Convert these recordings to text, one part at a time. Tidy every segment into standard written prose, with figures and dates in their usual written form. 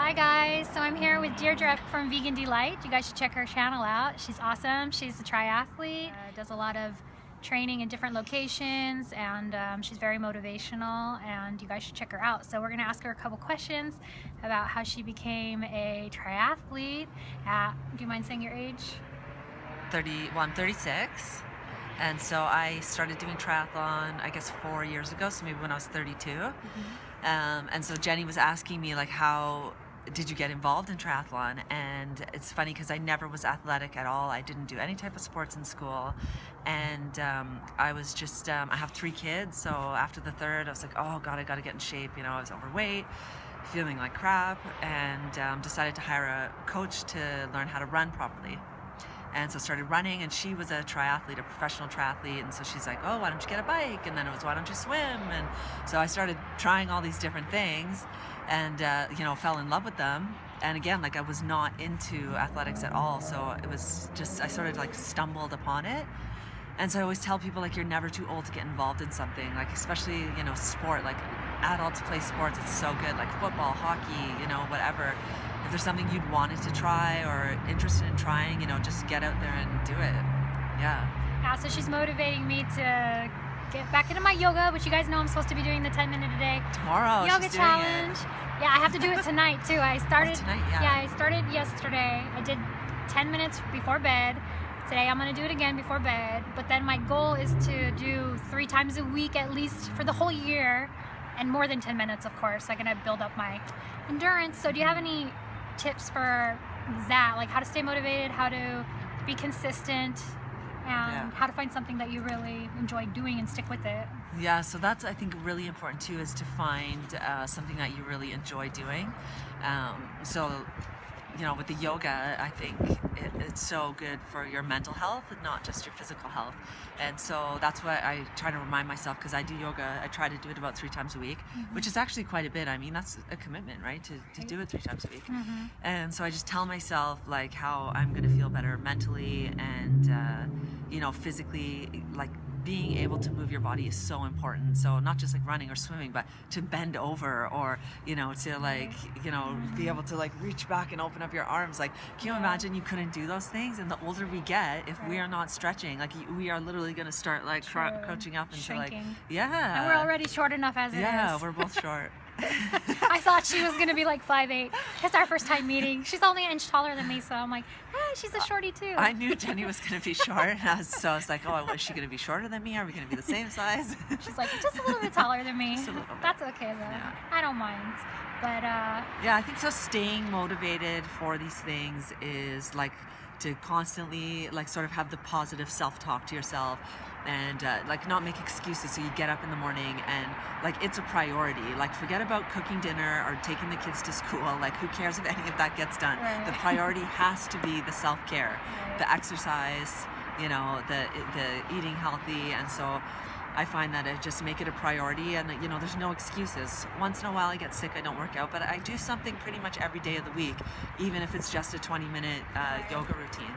Hi guys, so I'm here with Deirdre from Vegan Delight. You guys should check her channel out. She's awesome. She's a triathlete, does a lot of training in different locations, and she's very motivational, and you guys should check her out. So we're going to ask her a couple questions about how she became a triathlete. Do you mind saying your age? I'm 36, and so I started doing triathlon I guess 4 years ago, so maybe when I was 32. And so Jenny was asking me, like, how did you get involved in triathlon? And it's funny because I never was athletic at all. I didn't do any type of sports in school, and I was just I have 3 kids, so after the third I was like, oh god, I gotta get in shape. You know, I was overweight, feeling like crap, and decided to hire a coach to learn how to run properly. And so started running, and she was a triathlete, a professional triathlete, and so she's like, oh, why don't you get a bike? And then it was, why don't you swim? And so I started trying all these different things, and you know, fell in love with them. And again, like, I was not into athletics at all, so it was just, I sort of like stumbled upon it. And so I always tell people, like, you're never too old to get involved in something, like, especially, you know, sport. Like, adults play sports, it's so good, like football, hockey, you know, whatever. If there's something you'd wanted to try or interested in trying, you know, just get out there and do it. Yeah, so she's motivating me to get back into my yoga, which you guys know I'm supposed to be doing the 10-minute a day Tomorrow, yoga challenge. Yeah, I have to do it tonight too. I started tonight, yeah. Yeah, I started yesterday. I did 10 minutes before bed. Today I'm going to do it again before bed. But then my goal is to do 3 times a week at least for the whole year, and more than 10 minutes, of course. I'm going to build up my endurance. So do you have any tips for that, like how to stay motivated, how to be consistent, and how to find something that you really enjoy doing and stick with it? Yeah, so that's, I think, really important too, is to find something that you really enjoy doing. So, you know, with the yoga, I think it's so good for your mental health and not just your physical health. And so that's what I try to remind myself, because I do yoga. I try to do it about 3 times a week, which is actually quite a bit. I mean, that's a commitment, right? To do it 3 times a week. And so I just tell myself, like, how I'm going to feel better mentally and, you know, physically. Like, being able to move your body is so important. So not just like running or swimming, but to bend over, or, you know, to, like, you know, be able to, like, reach back and open up your arms. Like, can you imagine you couldn't do those things? And the older we get, if we are not stretching, like, we are literally going to start, like, crouching up into shrinking. Like, yeah. And we're already short enough as it is. Yeah, we're both short. I thought she was going to be like 5'8". It's our first time meeting. She's only an inch taller than me, so I'm like, hey, she's a shorty too. I knew Jenny was going to be short, so I was like, oh, is she going to be shorter than me? Are we going to be the same size? She's like, just a little bit taller than me. Just a little bit. That's okay though. Yeah. I don't mind. But yeah, I think so. Staying motivated for these things is, like, to constantly, like, sort of have the positive self-talk to yourself, and like, not make excuses. So you get up in the morning and, like, it's a priority. Like, forget about cooking dinner or taking the kids to school. Like, who cares if any of that gets done? Right. The priority has to be the self-care, the exercise, you know, the eating healthy. And so I find that I just make it a priority, and, you know, there's no excuses. Once in a while I get sick, I don't work out, but I do something pretty much every day of the week, even if it's just a 20-minute yoga routine.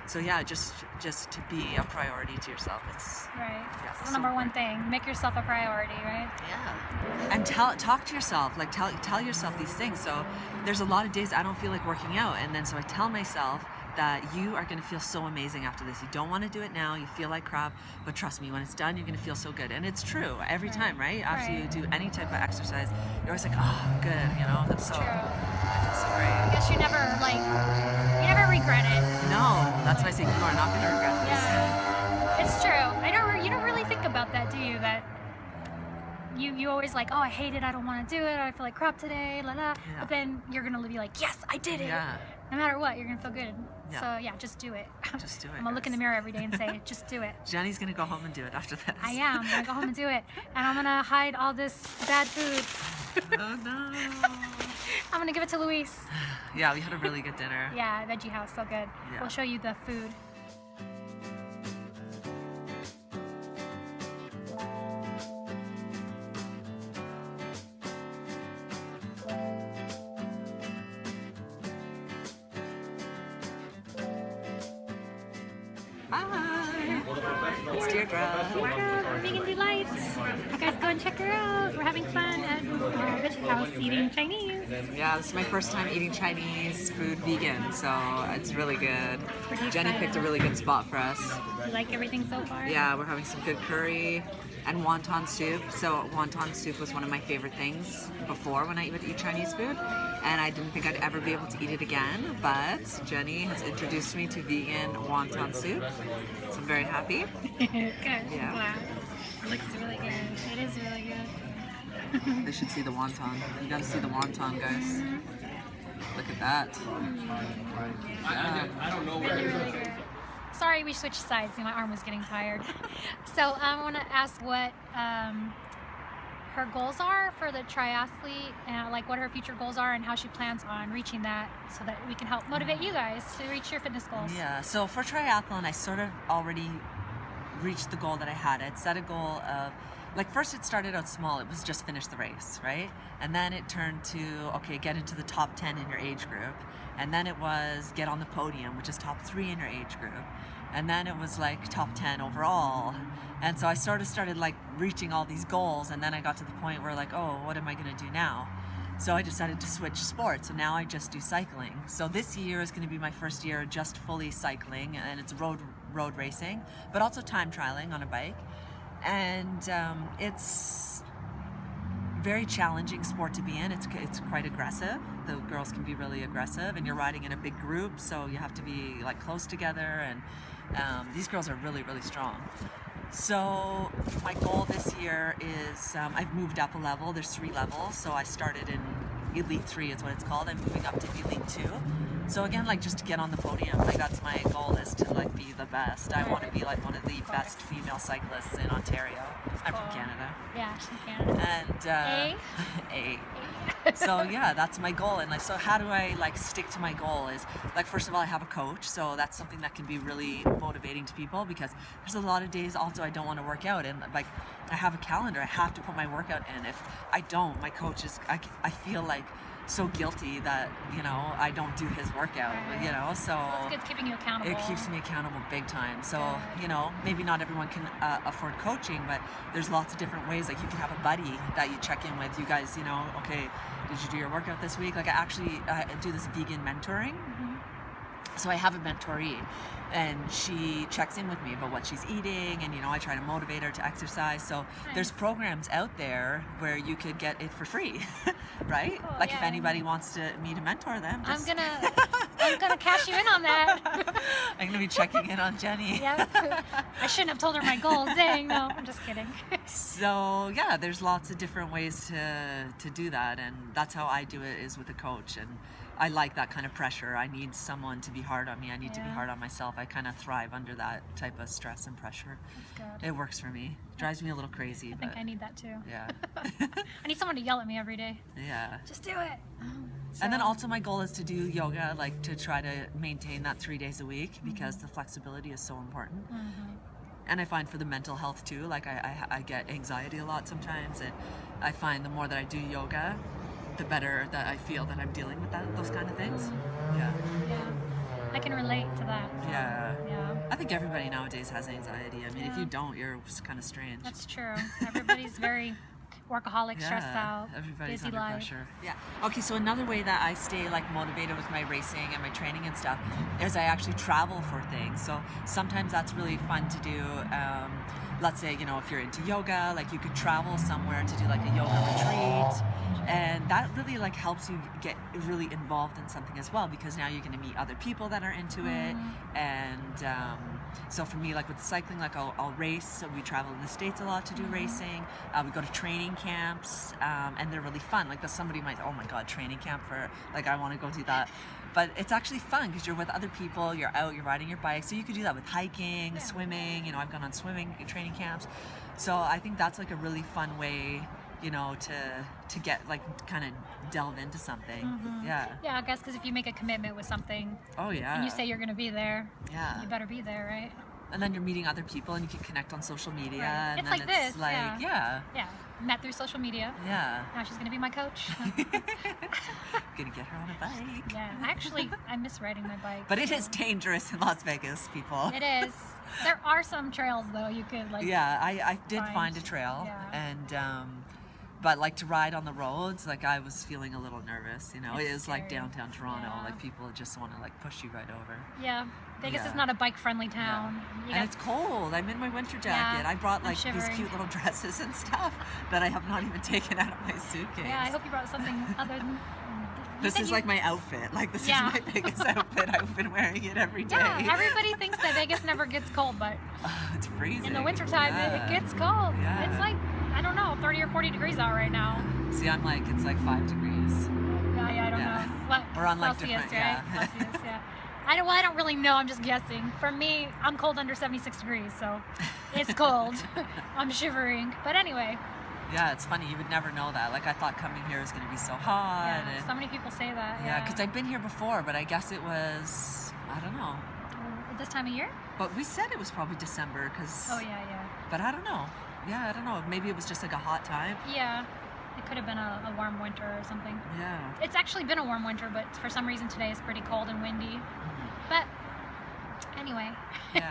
So yeah, just to be a priority to yourself. It's the number one thing. Make yourself a priority, right? Yeah. And talk to yourself. Like, tell yourself these things. So there's a lot of days I don't feel like working out, and then so I tell myself that you are going to feel so amazing after this. You don't want to do it now, you feel like crap, but trust me, when it's done, you're going to feel so good. And it's true every time, right? After you do any type of exercise, you're always like, oh, good, you know? That's so, I feel so great. I guess you never regret it. No, that's why I say you are not going to regret this. Yeah, it's true. You don't really think about that, do you? That you always like, oh, I hate it, I don't want to do it, I feel like crap today, la la. Yeah. But then you're going to be like, yes, I did it. Yeah. No matter what, you're going to feel good. Yeah. So yeah, just do it. Just do it. I'm going to look in the mirror every day and say, just do it. Jenny's going to go home and do it after this. I am. I'm going to go home and do it. And I'm going to hide all this bad food. Oh no. I'm going to give it to Luis. Yeah, we had a really good dinner. Yeah, Veggie House, so good. Yeah. We'll show you the food. Hi. It's Deirdre. Wow, Vegan Delight. You guys go and check her out. We're having fun at Veggie House eating Chinese. Yeah, this is my first time eating Chinese food vegan, so it's really good. Pretty Jenny excited. picked a really good spot for us. You like everything so far? Yeah, we're having some good curry and wonton soup. So wonton soup was one of my favorite things before when I would eat Chinese food, and I didn't think I'd ever be able to eat it again, but Jenny has introduced me to vegan wonton soup, so I'm very happy. Good. Yeah. Wow. It looks really good. It is really good. They should see the wonton. You gotta see the wonton, guys. Look at that. Really, really good. Sorry, we switched sides. My arm was getting tired. So I want to ask what her goals are for the triathlete, and like what her future goals are, and how she plans on reaching that, so that we can help motivate you guys to reach your fitness goals. Yeah. So for triathlon, I sort of already reached the goal that I had. I'd set a goal of, like, first it started out small. It was just finish the race, right? And then it turned to, okay, get into the top 10 in your age group. And then it was get on the podium, which is top 3 in your age group. And then it was like top 10 overall. And so I sort of started like reaching all these goals. And then I got to the point where like, oh, what am I going to do now? So I decided to switch sports. So now I just do cycling. So this year is going to be my first year just fully cycling, and it's road racing, but also time trialing on a bike. And it's very challenging sport to be in. It's quite aggressive. The girls can be really aggressive, and you're riding in a big group, so you have to be like close together. And these girls are really, really strong. So my goal this year is I've moved up a level. There's 3 levels. So I started in Elite 3 is what it's called. I'm moving up to Elite 2. So again, like just to get on the podium, like that's my goal, is to like be the best. I want to be like one of the best female cyclists in Ontario. I'm from Canada. Yeah, she's from Canada. And A. So yeah, that's my goal. And like, so how do I like stick to my goal? Is like, first of all, I have a coach, so that's something that can be really motivating to people, because there's a lot of days also I don't want to work out, and like I have a calendar, I have to put my workout in. If I don't, my coach is, I feel like so guilty that, you know, I don't do his workout, you know, so it's good, keeping you accountable. it keeps me accountable big time. So, Good. you know, maybe not everyone can afford coaching, but there's lots of different ways. Like you can have a buddy that you check in with. You guys, you know, okay, did you do your workout this week? Like I actually do this vegan mentoring. So I have a mentoree, and she checks in with me about what she's eating, and you know, I try to motivate her to exercise. So there's programs out there where you could get it for free, right? Cool, like yeah. if anybody wants me to mentor them, just... I'm gonna cash you in on that. I'm gonna be checking in on Jenny. Yeah, I shouldn't have told her my goals. Dang, no, I'm just kidding. So yeah, there's lots of different ways to do that, and that's how I do it, is with a coach. And I like that kind of pressure. I need someone to be hard on me. I need to be hard on myself. I kind of thrive under that type of stress and pressure. That's good. It works for me. Drives me a little crazy. I think I need that too. Yeah. I need someone to yell at me every day. Yeah. Just do it. And then also my goal is to do yoga, like to try to maintain that 3 days a week, because the flexibility is so important. And I find for the mental health too, like I get anxiety a lot sometimes, and I find the more that I do yoga, the better that I feel that I'm dealing with those kind of things. Yeah. Yeah. I can relate to that. So, Yeah. Yeah. I think everybody nowadays has anxiety. I mean, if you don't, you're kind of strange. That's true. Everybody's very workaholic, stressed out, everybody's busy under life. pressure. Yeah. Okay, so another way that I stay like motivated with my racing and my training and stuff is I actually travel for things. So sometimes that's really fun to do. Let's say, you know, if you're into yoga, like you could travel somewhere to do like a yoga retreat, and that really like helps you get really involved in something as well, because now you're going to meet other people that are into it. And so for me, like with cycling, like I'll race. So we travel in the States a lot to do racing. We go to training camps, and they're really fun. Like somebody might, oh my God, training camp for, like I want to go do that. But it's actually fun because you're with other people, you're out, you're riding your bike. So you could do that with hiking, swimming. You know, I've gone on swimming training camps. So I think that's like a really fun way, you know, to get like kind of delve into something. Yeah. Yeah, I guess because if you make a commitment with something, Oh yeah. and you say you're going to be there, Yeah. you better be there, right? And then you're meeting other people, and you can connect on social media. Right. And It's then like it's this, like, yeah. yeah. Yeah, met through social media. Yeah. Now she's going to be my coach. Gonna get her on a bike. Yeah, actually, I miss riding my bike. But it is dangerous in Las Vegas, people. It is. There are some trails though you could like. Yeah, I did find. find a trail, Yeah. and But like to ride on the roads, like I was feeling a little nervous, you know. It's It is like scary. downtown Toronto, Yeah. like people just want to like push you right over. Yeah, Vegas Yeah. is not a bike-friendly town. You And got- it's cold. I'm in my winter jacket. Yeah, I brought I'm like these shivering. cute little dresses and stuff that I have not even taken out of my suitcase. yeah, I hope you brought something other than. This is like my outfit. Like this Yeah. is my biggest outfit. I've been wearing it every day. Yeah, everybody thinks that Vegas never gets cold, but It's freezing. in the wintertime Yeah. it gets cold. Yeah. It's like, I don't know, 30 or 40 degrees out right now. See, I'm like, it's like 5 degrees. Yeah, I don't Yeah. know. What, We're on, like, Celsius, different- right? yeah. Celsius, yeah. I don't really know. I'm just guessing. For me, I'm cold under 76 degrees, so it's cold. I'm shivering. But anyway, Yeah, it's funny. You would never know that. Like I thought coming here was going to be so hot. yeah, and, so many people say that. yeah, because I've been here before, but I guess it was, I don't know. This time of year? But we said it was probably December because. Oh, yeah. But I don't know. Yeah, I don't know. Maybe it was just like a hot time. Yeah. It could have been a warm winter or something. Yeah. It's actually been a warm winter, but for some reason today is pretty cold and windy. Mhm. But anyway. Yeah.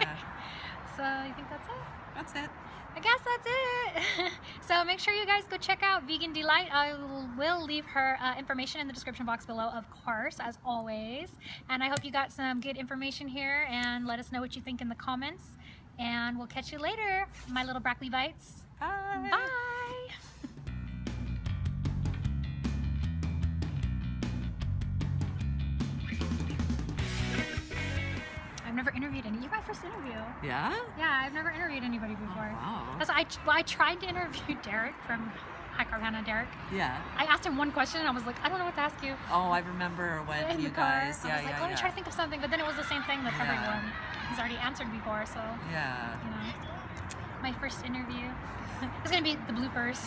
So I think that's it. That's it. I guess that's it. So make sure you guys go check out Vegan Delight. I will leave her information in the description box below, of course, as always. And I hope you got some good information here, and let us know what you think in the comments. And we'll catch you later, my little broccoli bites. Bye. Bye. I've never interviewed any. You're my first interview. Yeah? Yeah, I've never interviewed anybody before. Wow. That's I tried to interview Derek from Hi Carvana. Derek. Yeah. I asked him one question and I was like, I don't know what to ask you. Oh, I remember when In you the car, guys. I Yeah, was like, yeah, let me yeah. try to think of something, but then it was the same thing that Yeah. everyone has already answered before. So, Yeah. you know, my first interview. It's gonna be the bloopers.